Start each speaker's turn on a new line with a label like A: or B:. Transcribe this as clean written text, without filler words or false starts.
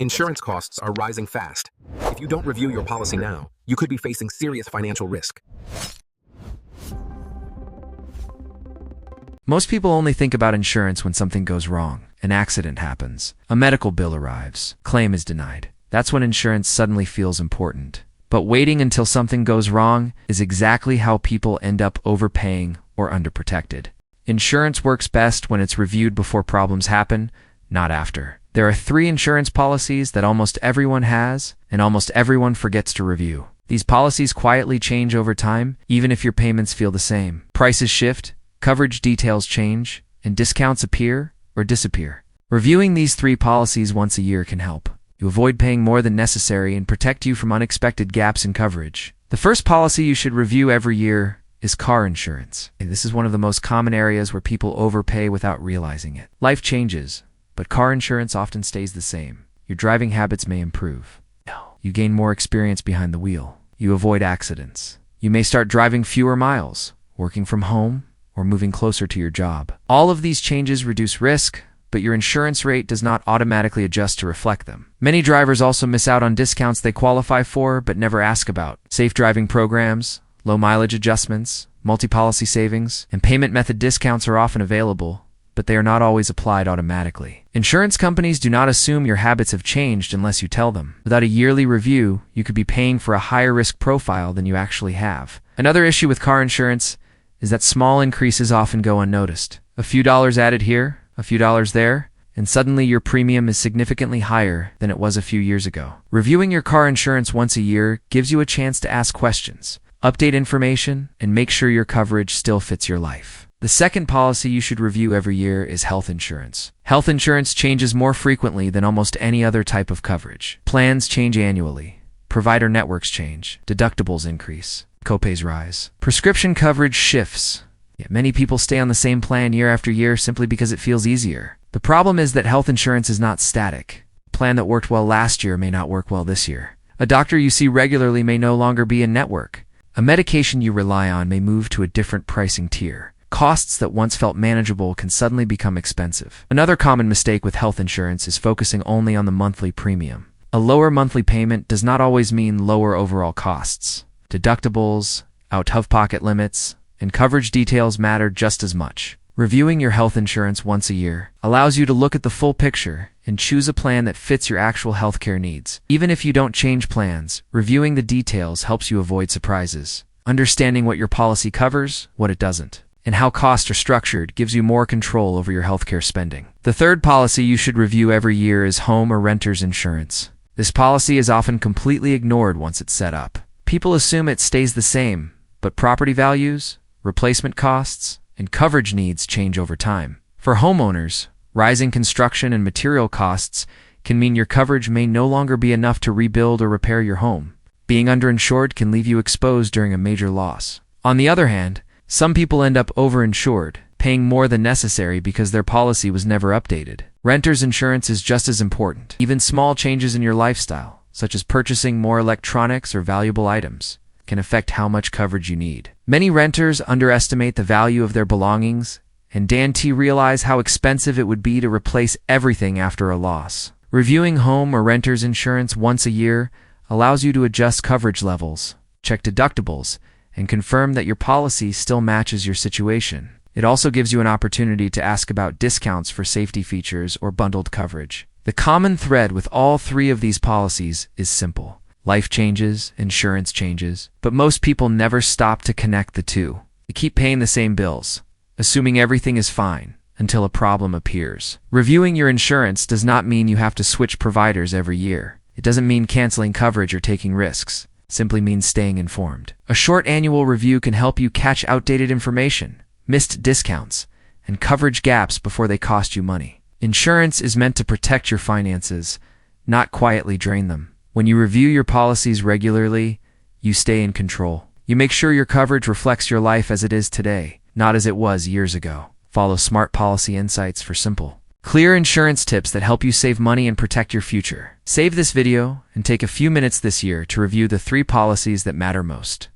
A: Insurance costs are rising fast. If you don't review your policy now, you could be facing serious financial risk.
B: Most people only think about insurance when something goes wrong. An accident happens. A medical bill arrives. Claim is denied. That's when insurance suddenly feels important. But waiting until something goes wrong is exactly how people end up overpaying or underprotected. Insurance works best when it's reviewed before problems happen, not after. There are 3 insurance policies that almost everyone has, and almost everyone forgets to review. These policies quietly change over time, even if your payments feel the same. Prices shift, coverage details change, and discounts appear or disappear. Reviewing these 3 policies once a year can help. You avoid paying more than necessary and protect you from unexpected gaps in coverage. The first policy you should review every year is car insurance. This is one of the most common areas where people overpay without realizing it. Life changes, but car insurance often stays the same. Your driving habits may improve. You gain more experience behind the wheel. You avoid accidents. You may start driving fewer miles, working from home, or moving closer to your job. All of these changes reduce risk, but your insurance rate does not automatically adjust to reflect them. Many drivers also miss out on discounts they qualify for but never ask about. Safe driving programs, low mileage adjustments, multi-policy savings, and payment method discounts are often available, but they are not always applied automatically. Insurance companies do not assume your habits have changed unless you tell them. Without a yearly review, you could be paying for a higher risk profile than you actually have. Another issue with car insurance is that small increases often go unnoticed. A few dollars added here, a few dollars there, and suddenly your premium is significantly higher than it was a few years ago. Reviewing your car insurance once a year gives you a chance to ask questions, update information, and make sure your coverage still fits your life. The second policy you should review every year is health insurance. Health insurance changes more frequently than almost any other type of coverage. Plans change annually. Provider networks change. Deductibles increase. Copays rise. Prescription coverage shifts. Yet many people stay on the same plan year after year simply because it feels easier. The problem is that health insurance is not static. A plan that worked well last year may not work well this year. A doctor you see regularly may no longer be in network. A medication you rely on may move to a different pricing tier. Costs that once felt manageable can suddenly become expensive. Another common mistake with health insurance is focusing only on the monthly premium. A lower monthly payment does not always mean lower overall costs. Deductibles, out-of-pocket limits, and coverage details matter just as much. Reviewing your health insurance once a year allows you to look at the full picture and choose a plan that fits your actual healthcare needs. Even if you don't change plans, reviewing the details helps you avoid surprises. Understanding what your policy covers, what it doesn't, and how costs are structured gives you more control over your healthcare spending. The third policy you should review every year is home or renter's insurance. This policy is often completely ignored once it's set up. People assume it stays the same, but property values, replacement costs, and coverage needs change over time. For homeowners, rising construction and material costs can mean your coverage may no longer be enough to rebuild or repair your home. Being underinsured can leave you exposed during a major loss. On the other hand, some people end up overinsured, paying more than necessary because their policy was never updated. Renter's insurance is just as important. Even small changes in your lifestyle, such as purchasing more electronics or valuable items, can affect how much coverage you need. Many renters underestimate the value of their belongings, and don't realize how expensive it would be to replace everything after a loss. Reviewing home or renter's insurance once a year allows you to adjust coverage levels, check deductibles, and confirm that your policy still matches your situation. It also gives you an opportunity to ask about discounts for safety features or bundled coverage. The common thread with all 3 of these policies is simple. Life changes, insurance changes, but most people never stop to connect the two. They keep paying the same bills, assuming everything is fine, until a problem appears. Reviewing your insurance does not mean you have to switch providers every year. It doesn't mean canceling coverage or taking risks. It simply means staying informed. A short annual review can help you catch outdated information, missed discounts, and coverage gaps before they cost you money. Insurance is meant to protect your finances, not quietly drain them. When you review your policies regularly, you stay in control. You make sure your coverage reflects your life as it is today, not as it was years ago. Follow smart policy insights for simple, clear insurance tips that help you save money and protect your future. Save this video and take a few minutes this year to review the 3 policies that matter most.